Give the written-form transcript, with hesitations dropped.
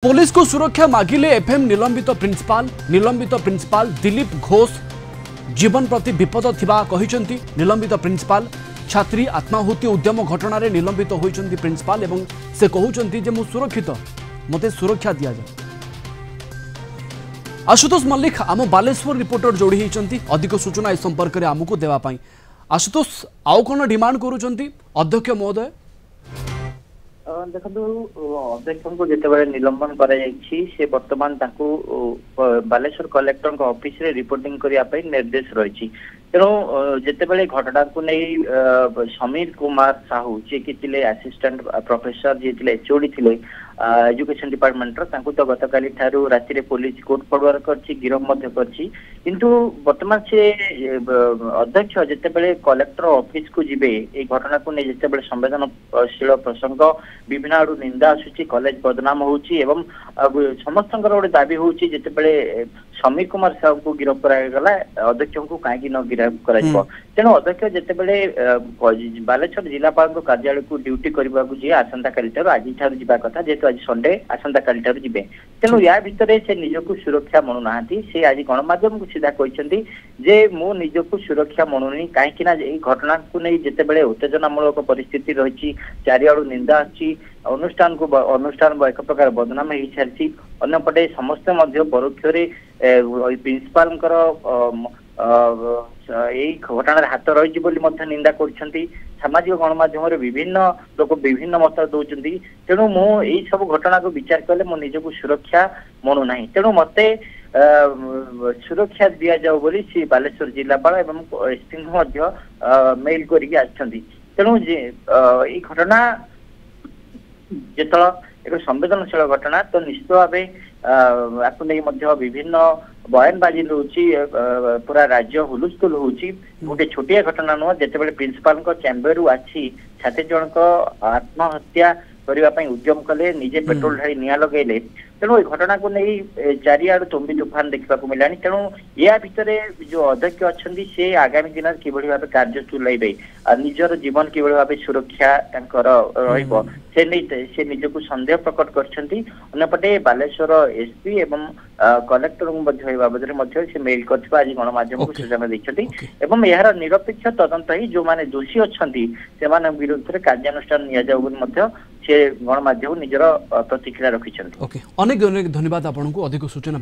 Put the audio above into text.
Police को सुरक्षा मागिले FM निलंबित प्रिंसिपाल दिलीप घोष जीवन प्रति विपद थिबा कहिसंती। निलंबित प्रिंसिपाल छात्री आत्माहुति उद्यम घटना रे निलंबित होइसंती प्रिंसिपाल एवं से कहउसंती जे मु सुरक्षित मते सुरक्षा दिया जाए। आशुतोष मल्लिक आम बालेश्वर रिपोर्टर जोड़ी होइसंती अधिक सूचना इस संपर्क रे आमुको देवा पाई। आशुतोष आउ कोन डिमांड करूचंती अध्यक्ष महोदय? देखो अध्यक्ष को जिते निलंबन से बर्तमान बालेश्वर कलेक्टर ऑफिस रे रिपोर्टिंग करने निर्देश रही। तेणु जिते घटना को नहीं समीर कुमार साहू जी कि असिस्टेंट प्रोफेसर जी एचओडी थे एजुकेशन डिपार्टमेंट तो गत काली राति पुलिस कोर्ट फरवर्ड कर गिरफ किंतु वर्तमान से अध्यक्ष जिते कलेक्टर ऑफिस को जीवे ये घटना को नहीं जिते संवेदनशील प्रसंग विभिन्न आड़ निंदा आसूची कॉलेज बदनाम होची एवं समस्त गोटे दाबी होची जिते समीर कुमार साहू को गिरफ करागला अध्यक्ष को कहीं न गिरफ कर तेणु अध्यक्ष जिते बालेश्वर जिलापाल कार्यालय को ड्यूटी करने को जी आसंता काली आज जा कथा जेहेतु आज संडे आसंता काली जी तेणु या भितर से निजक सुरक्षा मणुना से आज गणमाध्यम को सीधा कहते जे मु निजक सुरक्षा मणुनी कहीं घटना को नहीं जिते उत्तेजनामूलक परिस्थिति रही चारिआड़ निंदा अच्छी अनुष्ठान एक प्रकार बदनाम हो सारी अंपटे समस्ते परोक्ष प्रिंसिपाल यही घटना हाथ रही निंदा कर सामाजिक गणमाध्यम विभिन्न लोक विभिन्न मत दौरान तेणु मुझे सब घटना को विचार कले मो निजक सुरक्षा मणुना तेणु मत सुरक्षा दि जाऊ बोली श्री बालेश्वर जिलापाल एवं एसपी मेल करेणु ये घटना जो एक संवेदनशील घटना तो निश्चित भाव आपको नहीं विभिन्न बयानबाजी रोची पूरा राज्य हुलुस्थुल होची गोटे छोटिया घटना नुह जिते प्रिंसिपाल चैम्बर आसी छात्र जनक आत्महत्या करने उद्यम कले निजे पेट्रोल ढाई निआ लगेले तेणु ये घटना को नहीं चारिआड़ तुम्बी तूफान देखा मिलानी तेणु या भितर जो अध्यक्ष अच्छा से आगामी दिन कि भाव कार्य तुलाइबे निजर जीवन कि भाव सुरक्षा से निजक संदेह प्रकट करपटे बालेश्वर एसपी एवं कलेक्टर बाबद से मेल कर आज गणमाध्यम को सूचना देते यार निरपेक्ष तदंत ही जो मैंने दोषी अच्छा से विरुद्ध में कार्यानुष्ठान से गणमाध्यम निजर प्रतिक्रिया रखिंट। अनेक अनेक धन्यवाद आपको अधिक सूचना।